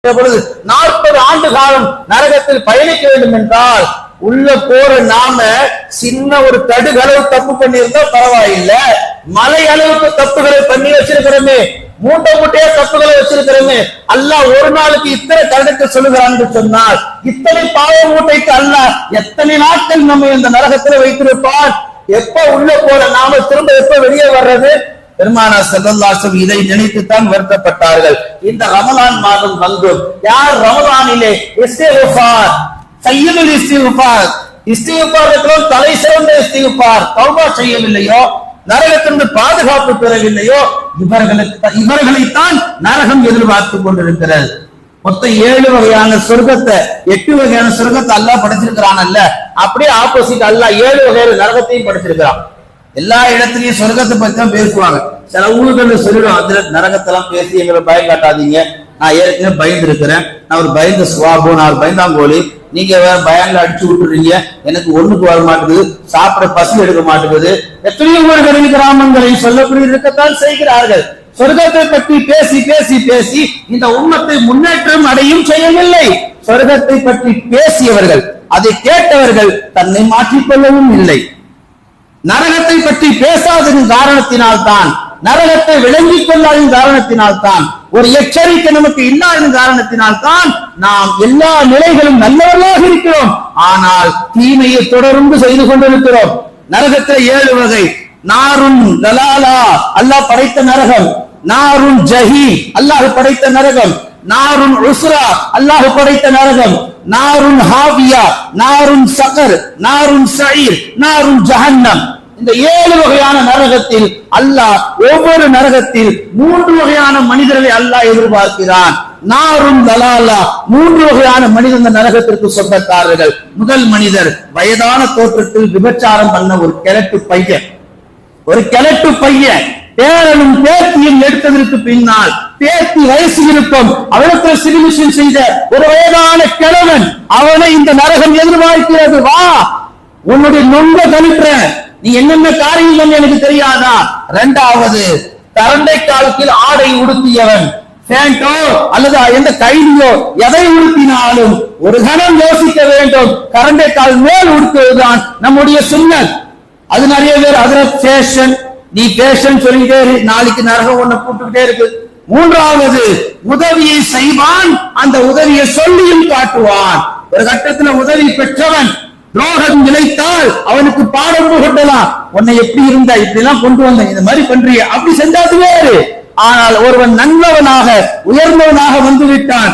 பொழுது 40 ஆண்டு காலம் நரகத்தில் பயணிக்க வேண்டும் என்றால் உள்ள போற நாம சின்ன ஒரு கடுகளவு தப்பு பண்ணியிருந்தா பரவாயில்லை, மலை அளவுக்கு தப்புகளை பண்ணி வச்சிருக்கிறோமே, மூட்டையா தப்புகளை வச்சிருக்கிறோமே. அல்லாஹ் ஒரு நாளுக்கு இத்தனை கணக்கு சொல்லுகிறான்னு சொன்னால் இத்தனை பாவ மூட்டைக்கு அல்லாஹ் எத்தனை நாட்கள் நம்ம இந்த நரகத்துல வைத்திருப்பான். எப்ப உள்ள போற நாம திரும்ப எப்ப வெளியே வர்றது? பெருமானார் ஸல்லல்லாஹு அலைஹி வஸல்லம் இதை நினைத்துத்தான் வருத்தப்பட்டார்கள். இந்த ரமலான் மாதம் வந்தும் யார் ரமலானிலே இஸ்திக்ஃபார், சய்யிதுல் இஸ்திக்ஃபார், இஸ்திக்ஃபார் தலை சிறந்த இஸ்திக்ஃபார் தௌபா செய்யவில்லையோ, நரகத்திலிருந்து பாதுகாப்பு பெறவில்லையோ, இவர்களைத்தான் நரகம் எதிர்பார்த்து கொண்டிருக்கிறது. மொத்தம் 7 வகையான சொர்க்கத்தை 8 வகையான சொர்க்கத்தை அல்லாஹ் படைச்சிருக்கிறான் அல்ல, அப்படியே ஆப்போசிட் அல்லாஹ் 7 வகையான நரகத்தையும் படைச்சிருக்கிறான். எல்லா இடத்துலயும் சொர்க்கத்தை பத்தி தான் பேசுவாங்க. சில ஊர்கள்ல சொல்லிடும், அதுல நரகத்தெல்லாம் பேசி எங்களை பயம் காட்டாதீங்க, நான் ஏற்கனவே பயந்து இருக்கிறேன், நான் ஒரு பயந்த சுவாபம், நான் ஒரு பயந்தாங்கோலி, நீங்க வேற பயன்ல அடிச்சு விட்டுறீங்க, எனக்கு ஒண்ணுக்கு வர மாட்டேங்குது, சாப்பிட பசி எடுக்க மாட்டேங்குது. எத்தனையோ ஊர்களில் கிராமங்களை சொல்லக்கூடிய இருக்கத்தான் செய்கிறார்கள். சொர்க்கத்தை பற்றி பேசி பேசி பேசி இந்த உம்மத்தை முன்னேற்றம் அடையும் செய்யவில்லை. சொர்க்கத்தை பற்றி பேசியவர்கள், அதை கேட்டவர்கள் தன்னை மாற்றிக்கொள்ளவும் இல்லை. நரகத்தை பற்றி பேசாததின் காரணத்தினால்தான், நரகத்தை விளங்கிக் கொள்ளாத காரணத்தினால்தான், ஒரு எச்சரிக்கை நமக்கு இல்லாத காரணத்தினால்தான் நாம் எல்லா நிலைகளும் நல்லவர்களாக இருக்கிறோம், ஆனால் தீமையை தொடர்ந்து செய்து கொண்டிருக்கிறோம். நரகத்தில் 7 வகை. நாருன் லலாலா அல்லாஹ் படைத்த நரகம், நாருன் ஜஹீ அல்லாஹ் படைத்த நரகம், நாருன் உஸ்ரா அல்லாஹ் படைத்த நரகம், நாருன் ஹாவியா, நாருன் சகர், நாருன் சயீர், நாருன் ஜஹன்னம். இந்த 7 வகையான நரகத்தில் அல்லாஹ் ஒவ்வொரு நரகத்தில் 3 வகையான மனிதர்களை அல்லாஹ் எதிர்பார்க்கிறான். நாருன் லலாலா 3 வகையான மனிதர் இந்த நரகத்திற்கு சொந்தக்காரர்கள். முதல் மனிதர் வயதான தோற்றத்தில் விபச்சாரம் பண்ண ஒரு கிழட்டு பையன். ஒரு கிழட்டு பையன் பேரனும் பேத்தியும் எடுத்ததற்கு பின்னால் பேத்தி வயசு இருக்கும், அவளுக்கு சிறுமிஷன் செய்த ஒரு வயதான கிழவன், அவனை இந்த நரகம் எதிர்பார்க்கிறது. வா, உன்னுடைய நொங்க தனிற்ற, நீ என்னென்ன காரியம் எனக்கு தெரியாதா? 2வது கரண்டை காலத்தில் ஆடை உடுத்தியவன், பேண்டோ அல்லது எந்த கைதியோ எதை உடுத்தினாலும் ஒரு கணம் யோசிக்க வேண்டும், கரண்டை கால் மேல் உடுத்துவதுதான் நம்முடைய சுன்னத். அது நிறைய பேர் அதுல ஃபேஷன், நீ ஃபேஷன் சொல்லிட்டே நாளைக்கு நரகம் ஒண்ணு கூப்பிட்டுக்கிட்டே இருக்கு. 3வது உதவியை செய்வான், அந்த உதவியை சொல்லியும் காட்டுவான். ஒரு கட்டத்துல உதவி பெற்றவன் துரோகம் நிலைத்தால் அவனுக்கு பாடம் புகட்டலாம், உன்னை எப்படி இருந்தா இப்படி எல்லாம் கொண்டு வந்த, இந்த மாதிரி பண்றிய, அப்படி செஞ்சாது வேறு. ஆனால் ஒருவன் நல்லவனாக உயர்ந்தவனாக வந்து விட்டான்,